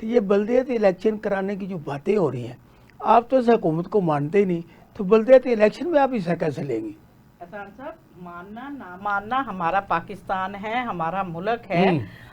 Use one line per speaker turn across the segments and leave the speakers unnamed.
तो ये बल्दियाती इलेक्शन कराने की जो बातें हो रही हैं, आप तो इस हुकूमत को मानते ही नहीं, तो बल्दियाती इलेक्शन में आप हिस्सा कैसे लेंगे?
अहसान साहब, मानना ना मानना हमारा पाकिस्तान है, हमारा मुल्क है,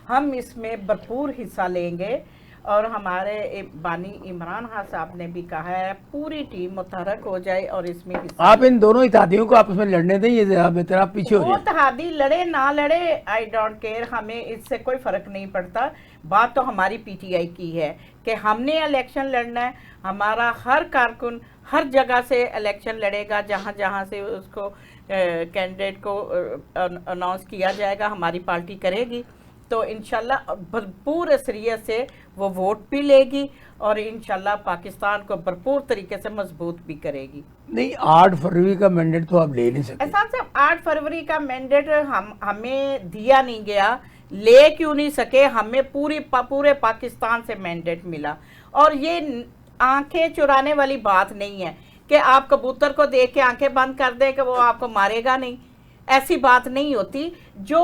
हम इसमें भरपूर हिस्सा लेंगे। और हमारे बानी इमरान खान साहब ने भी कहा है पूरी टीम मुतहरक हो जाए और इसमें हिस्सा
आप इन दोनों इत्तेहादियों को आपस में लड़ने दें, ये जरा बेहतर आप पीछे हो
वो
जाए।
इत्तेहादी लड़े ना लड़े, आई डोंट केयर, हमें इससे कोई फर्क नहीं पड़ता। बात तो हमारी पीटीआई की है कि हमने इलेक्शन लड़ना है। हमारा हर कारकुन हर जगह से इलेक्शन लड़ेगा, जहाँ जहाँ से उसको कैंडिडेट को अनाउंस किया जाएगा हमारी पार्टी करेगी। तो इंशाल्लाह भरपूर असरियत से वो वोट भी लेगी और इंशाल्लाह पाकिस्तान को भरपूर तरीके से मजबूत भी करेगी।
नहीं, 8 फरवरी का मैंडेट तो आप ले नहीं सकते।
एहसान साहब, 8 फरवरी का मैंडेट हमें दिया नहीं गया, ले क्यों नहीं सके? हमें पूरे पाकिस्तान से मैंडेट मिला। और ये आंखें चुराने वाली बात नहीं है कि आप कबूतर को देख के आंखें बंद कर दे कि वो आपको मारेगा नहीं, ऐसी बात नहीं होती। जो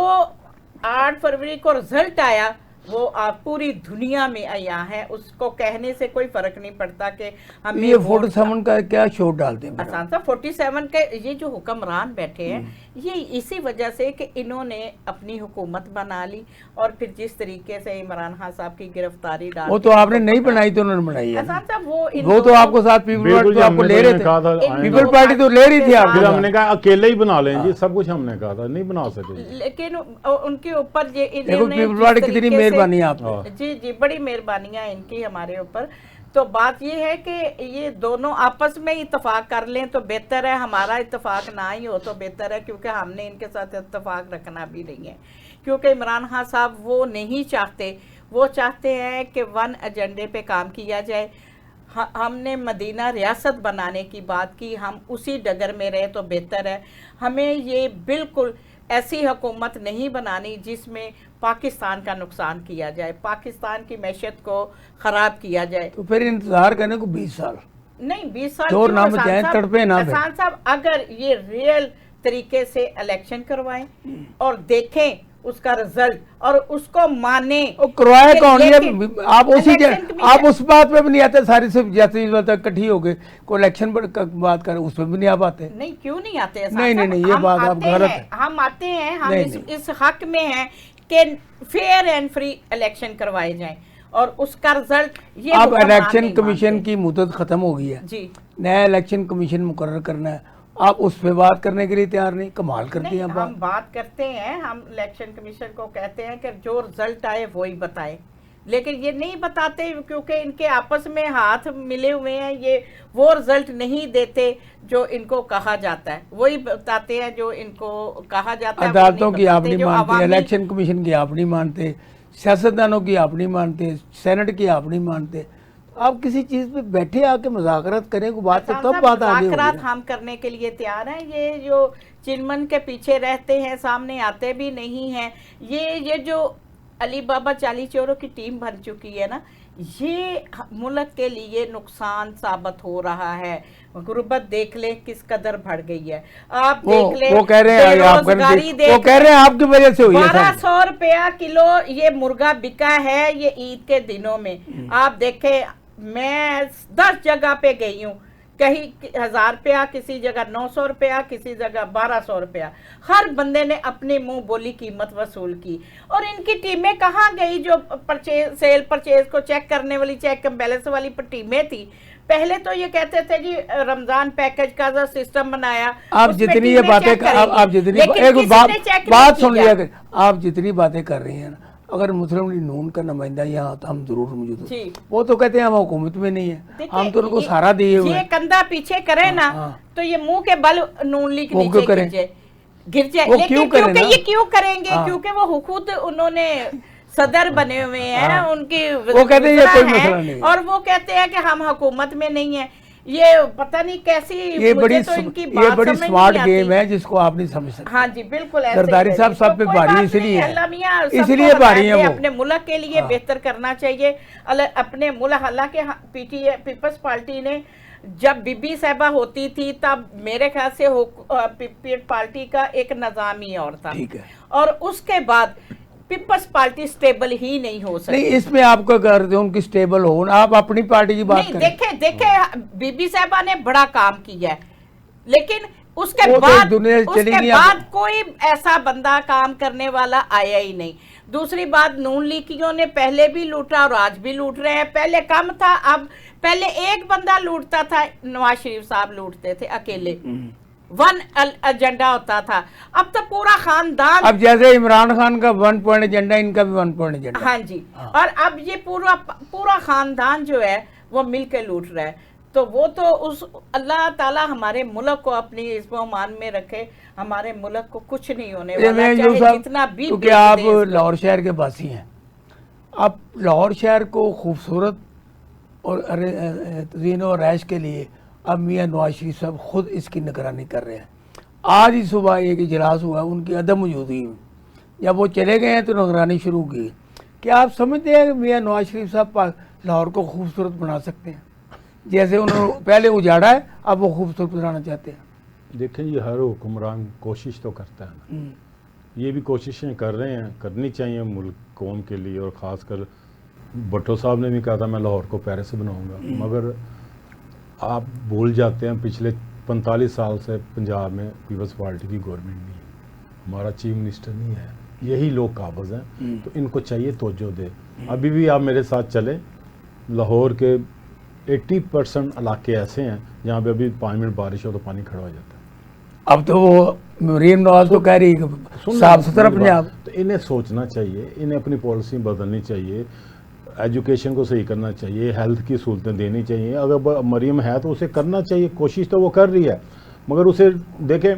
8 फरवरी को रिजल्ट आया वो आप पूरी दुनिया में आया है, उसको कहने से कोई फर्क नहीं पड़ता कि हमें
ये 47 का क्या शोर डालते हैं?
आसान सा 47 के ये जो हुक्मरान बैठे हैं, ये इसी वजह से कि इन्होंने अपनी हुकूमत बना ली और फिर जिस तरीके से इमरान खान साहब की गिरफ्तारी डाल,
वो तो आपने नहीं बनाई तो उन्होंने बनाई है।
आसान साहब
वो तो आपको साथ पीपल पार्टी तो आपको ले रहे थे, पीपल पार्टी तो ले रही थी आप।
फिर हमने कहा अकेले ही बना लें जी, सब कुछ हमने कहा था, नहीं बना सके।
लेकिन उनके ऊपर ये
पीपल पार्टी कितनी मेहरबानी आप,
जी बड़ी मेहरबानियां इनकी हमारे ऊपर। तो बात ये है कि ये दोनों आपस में इत्तेफाक कर लें तो बेहतर है, हमारा इत्तेफाक ना ही हो तो बेहतर है, क्योंकि हमने इनके साथ इत्तेफाक रखना भी नहीं है। क्योंकि इमरान खान साहब वो नहीं चाहते, वो चाहते हैं कि वन एजेंडे पे काम किया जाए। हमने मदीना रियासत बनाने की बात की, हम उसी डगर में रहे तो बेहतर है। हमें ये बिल्कुल ऐसी हुकूमत नहीं बनानी जिसमें पाकिस्तान का नुकसान किया जाए, पाकिस्तान की मैशत को ख़राब किया जाए।
तो फिर इंतजार करने को 20 साल
नहीं, 20 साल
चोर ना बचाएं, तड़पे ना।
एहसान साहब, अगर ये रियल तरीके से इलेक्शन करवाएं और देखें उसका रिजल्ट और उसको माने,
करवाया कौन? ये आप उस बात पे भी नहीं आते, सारी सब जैसे इकट्ठी हो गए को इलेक्शन पर बात करें उस पर भी नहीं आप आते।
नहीं, क्यों नहीं आते?
नहीं, ये बात आप गलत है।
हम आते हैं, हम इस हक में हैं कि फेयर एंड फ्री इलेक्शन करवाए जाएं और उसका रिजल्ट ये।
अब इलेक्शन कमीशन की मुद्दत खत्म हो गई है
जी,
नया इलेक्शन कमीशन मुकर्रर करना है, आप उस पे बात करने के लिए तैयार नहीं? कमाल करते हैं।
हम बात करते हैं, हम इलेक्शन कमीशन को कहते हैं कि जो रिजल्ट आए वही बताए, लेकिन ये नहीं बताते क्योंकि इनके आपस में हाथ मिले हुए हैं। ये वो रिजल्ट नहीं देते जो इनको कहा जाता है, वही बताते हैं जो इनको कहा जाता है।
अदालतों की आप नहीं मानते, इलेक्शन कमीशन की आप नहीं मानते, सियासतदानों की आप नहीं मानते, सेनेट की आप नहीं मानते। आप किसी चीज पे बैठे आके मुज़ाकरात करें को बात, तो तब बात आगे होगी।
मुज़ाकरात हम करने के लिए तैयार हैं। ये जो चिलमन के पीछे रहते हैं, सामने आते भी नहीं हैं। ये जो अली बाबा 40 चोरों की टीम बन चुकी है ना, ये मुल्क के लिए नुकसान साबित हो रहा है। गुर्बत देख ले किस कदर बढ़ गई है, आप देख ले।
वो कह रहे हैं वो कह रहे हैं आपकी वजह से हुई है।
1200 रुपया किलो ये मुर्गा बिका है ये ईद के दिनों में। आप देखे, मैं 10 जगह पे गई हूँ, कहीं 1000 रुपया, किसी जगह 900 रुपया, किसी जगह 1200 रुपया। हर बंदे ने अपने मुंह बोली कीमत वसूल की। और इनकी टीमें कहाँ गई जो सेल परचेज को चेक करने वाली, चेक एंड बैलेंस वाली टीमें थी? पहले तो ये कहते थे जी रमजान पैकेज का जो सिस्टम बनाया।
आप जितनी ये बातें आप जितनी एक बात सुन लिया, आप जितनी बातें कर रही हैं ना, अगर मुस्लिम लीग नून का नुमाइंदा यहाँ तो हम जरूर मौजूद हैं। वो तो कहते हैं हम हुकूमत में नहीं है, हम तो उनको सहारा दिए हुए।
ये कंधा पीछे करे ना तो ये मुंह के बल नून लीग नीचे गिर जाए। लेकिन ये क्यों करेंगे? क्योंकि वो खुद उन्होंने सदर बने हुए हैं, उनकी
वो कहते हैं कोई मसला नहीं,
और वो कहते हैं कि हम हुकूमत में नहीं है। ये पता नहीं कैसी,
ये बड़ी स्मार्ट गेम है जिसको आप नहीं समझ सकते।
हाँ जी, बिल्कुल।
सरदारी साहब सब पे भारी इसलिए भारी है। वो
अपने मुल्क के लिए बेहतर करना चाहिए अपने मुल्क। हालांकि पीपल्स पार्टी ने जब बीबी साहबा होती थी तब मेरे ख्याल से पीपल्स पार्टी का एक निज़ाम ही और था,
ठीक है।
और उसके बाद पीपल्स पार्टी स्टेबल ही नहीं हो सकती।
नहीं, इसमें आपको करते हो उनकी स्टेबल हो, आप अपनी पार्टी की बात करें।
देखे बीबी साहबा ने बड़ा काम किया है, लेकिन उसके
तो
बाद कोई ऐसा बंदा काम करने वाला आया ही नहीं। दूसरी बात, नून लीगियों ने पहले भी लूटा और आज भी लूट रहे हैं। पहले कम था, अब पहले एक बंदा लूटता था, नवाज शरीफ साहब लूटते थे अकेले, वन एजेंडा होता था। अब तो पूरा खानदान,
अब जैसे इमरान खान का 1 पॉइंट एजेंडा, इनका भी 1 पॉइंट एजेंडा।
हाँ जी, और अब ये पूरा खानदान जो है वो मिलकर लूट रहा है। तो वो तो उस अल्लाह ताला हमारे मुल्क को अपनी इज़्ज़ो-मान में रखे, हमारे मुल्क को कुछ नहीं होने वाला, चाहे जितना भी।
क्योंकि आप लाहौर शहर के वासी हैं, आप लाहौर शहर को खूबसूरत और तज़ीन और रैश के लिए अब मियाँ नवाज शरीफ साहब खुद इसकी निगरानी कर रहे हैं। आज ही सुबह एक इजलास हुआ, उनकी अदम मौजूदगी में, जब वो चले गए हैं तो निगरानी शुरू की। क्या आप समझते हैं कि मियाँ नवाज शरीफ साहब लाहौर को खूबसूरत बना सकते हैं? जैसे उन्होंने पहले उजाड़ा है, अब वो खूबसूरत बनाना चाहते हैं।
देखिए, ये हर हुक्मरान कोशिश तो करता है ना, ये भी कोशिशें कर रहे हैं, करनी चाहिए मुल्क कौम के लिए। और ख़ासकर भुट्टो साहब ने भी कहा था मैं लाहौर को पेरिस बनाऊंगा, मगर आप भूल जाते हैं पिछले 45 साल से पंजाब में पीपल्स पार्टी की गवर्नमेंट नहीं है, हमारा चीफ मिनिस्टर नहीं है, यही लोग काबिज हैं। तो इनको चाहिए तवज्जो दे। अभी भी आप मेरे साथ चले, लाहौर के 80% इलाके ऐसे हैं जहाँ पे अभी 5 मिनट बारिश हो तो पानी खड़ा हो जाता है।
अब तो वो मरीम नवाज तो कह रही है साफ सुथरा पंजाब।
तो इन्हें सोचना चाहिए, इन्हें अपनी पॉलिसी बदलनी चाहिए, एजुकेशन को सही करना चाहिए, हेल्थ की सहूलतें देनी चाहिए। अगर मरीम है तो उसे करना चाहिए, कोशिश तो वो कर रही है, मगर उसे देखें,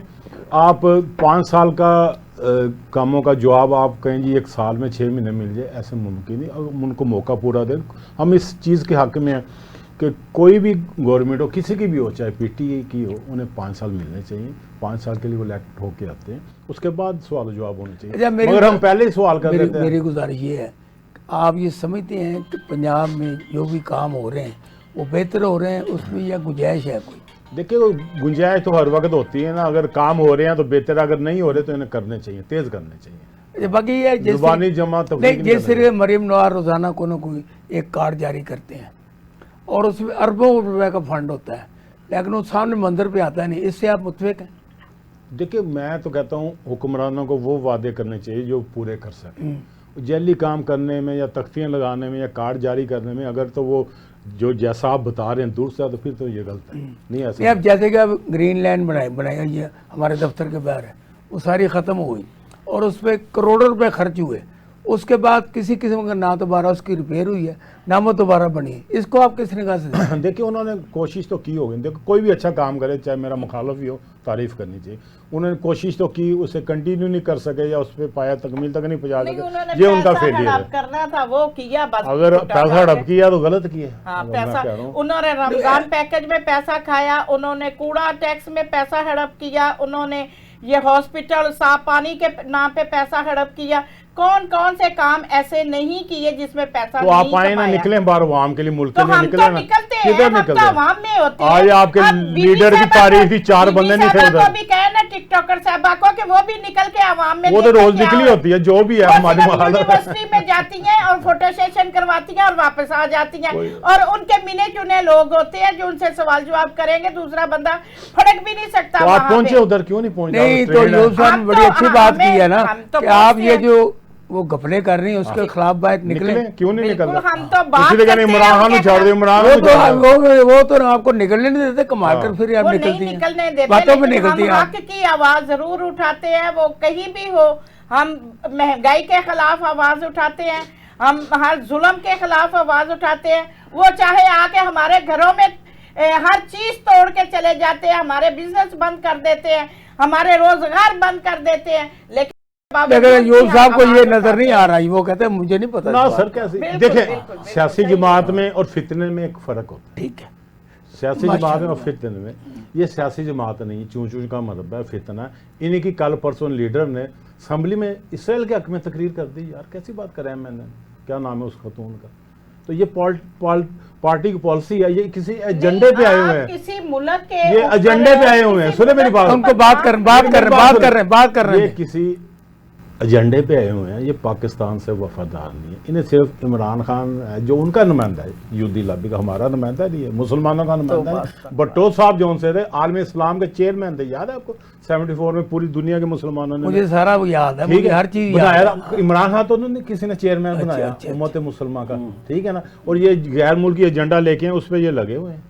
आप 5 साल का कामों का जवाब आप कहें जी 1 साल में 6 महीने मिल जाए, ऐसे मुमकिन नहीं। अगर उनको मौका पूरा दें, हम इस चीज़ के हक़ में हैं कि कोई भी गवर्नमेंट हो, किसी की भी हो, चाहे पीटीआई की हो, उन्हें 5 साल मिलने चाहिए। 5 साल के लिए वो इलेक्ट होके आते हैं, उसके बाद सवाल जवाब होने चाहिए। मगर हम पहले ही सवाल कर देते हैं।
मेरी गुजारिश ये है, आप ये समझते हैं कि पंजाब में जो भी काम हो रहे हैं वो बेहतर हो रहे हैं, उसमें यह गुंजाइश है कोई?
देखिए, गुंजाइश तो हर वक्त होती है ना, अगर काम हो रहे हैं तो बेहतर, अगर नहीं हो रहे तो इन्हें करने चाहिए, तेज करने चाहिए।
बाकी ये
जुबानी जमा तो
जैसे मरीम नवाज रोजाना को न कोई एक कार्ड जारी करते हैं और उसमें अरबों रुपए का फंड होता है, लेकिन वो सामने मंदिर पे आता नहीं, इससे आप मुतफिक हैं?
देखिए, मैं तो कहता हूँ हुक्मरानों को वो वादे करने चाहिए जो पूरे कर सकें। जैली काम करने में या तख्तियाँ लगाने में या कार्ड जारी करने में अगर तो वो जो जैसा आप बता रहे हैं दूर से, तो फिर तो ये गलत है। नहीं ऐसा,
अब जैसे कि अब ग्रीन लैंड बनाई ये हमारे दफ्तर के बाहर है, वो सारी ख़त्म हो गई और उस पर करोड़ों रुपए खर्च हुए, उसके बाद किसी किस्म का ना दोबारा उसकी रिपेयर हुई है ना वो दोबारा बनी है। इसको आप किस निगाह से
देखिए, उन्होंने कोशिश तो की होगी। देखो, कोई भी अच्छा काम करे, चाहे मेरा मुखालफ ही हो, तारीफ करनी चाहिए। उन्होंने कोशिश तो की, उसे कंटिन्यू नहीं कर सके या उस पर पाया तकमील तक नहीं पहुंचा सके, ये उनका फेलियर
करना था, वो किया बस।
अगर पैसा हड़प किया तो गलत किया।
हाँ, पैसा उन्होंने रमजान पैकेज में पैसा खाया, उन्होंने कूड़ा टैक्स में पैसा हड़प किया, उन्होंने ये हॉस्पिटल साफ पानी के नाम पे पैसा हड़प किया। कौन कौन से काम ऐसे नहीं किए जिसमें पैसा
तो आप आए ना, निकले बाहर आवाम के लिए, मुल्क के लिए निकले ना,
किधर निकलते
आवाम
में होते हैं।
आज आपके लीडर की तारीफ ही 4 बंदे नहीं थे उधर।
भी कहे ना टिकटॉकर साहबा को कि वो भी निकल के आवाम में,
वो तो रोज निकली होती है, जो भी है हमारी
यूनिवर्सिटी में जाती हैं और फोटो सेशन करवाती हैं और वापस आ जाती हैं, और उनके मिने चुने लोग होते हैं जो उनसे सवाल जवाब करेंगे, दूसरा बंदा फड़क भी नहीं सकता।
आप पहुंचे उधर, क्यों नहीं पहुंचे?
नहीं, तो यूसुफ साहब बड़ी अच्छी बात की है ना कि आप ये जो वो घपले कर रही है उसके खिलाफ बात निकले,
क्यों नहीं निकल रहे?
हम तो बात
इमरान खान छोड़ दे, इमरान
वो तो आपको निकलने नहीं देते, कमाल कर फिर आप निकलती हैं, बातों में निकलती हैं।
हक की आवाज जरूर उठाते हैं, वो कहीं भी हो। हम महंगाई के खिलाफ आवाज उठाते हैं, हम हर जुल्म के खिलाफ आवाज उठाते हैं। वो चाहे आके हमारे घरों में हर चीज तोड़ के चले जाते हैं, हमारे बिजनेस बंद कर देते हैं, हमारे रोजगार बंद कर देते हैं, लेकिन
यूसुफ साहब को ये नजर नहीं आ रहा है, वो कहते हैं मुझे नहीं पता
ना सर कैसे। देखें, सियासी जमात में और फितने में एक फ़र्क होता है।
ठीक है,
सियासी जमात में और फितने में, ये सियासी जमात नहीं, चूं चूं का मतलब है फितना। इन्हीं की कल परसों लीडर ने असम्बली में इसराइल के हक में तकरीर कर दी। यार कैसी बात करें, मैंने क्या नाम है उस खतून का? तो ये पार्टी की पॉलिसी है, ये किसी एजेंडे पे आए हुए हैं,
किसी मुल्क के
ये एजेंडे पे आए हुए हैं। सुने मेरी बात,
उनको बात कर रहे हैं, ये
किसी एजेंडे पे आए हुए हैं, ये पाकिस्तान से वफादार नहीं है। इन्हें सिर्फ इमरान खान है जो उनका नुमाइंदा है, यूदी लॉबी का, हमारा नुमाइंदा नहीं है, मुसलमानों का नुमाइंदा है। भट्टो साहब जो उनसे थे आलम इस्लाम के चेयरमैन थे, याद है आपको 74 में पूरी दुनिया के मुसलमानों ने,
मुझे सारा वो याद है,
ठीक
मुझे
है,
हर चीज याद है।
बनाया इमरान खान तो उन्होंने किसी ने चेयरमैन बनाया उम्मत मुसलमान का, ठीक है ना। और ये गैर मुल्की एजेंडा लेके हैं, उस पर ये लगे हुए हैं।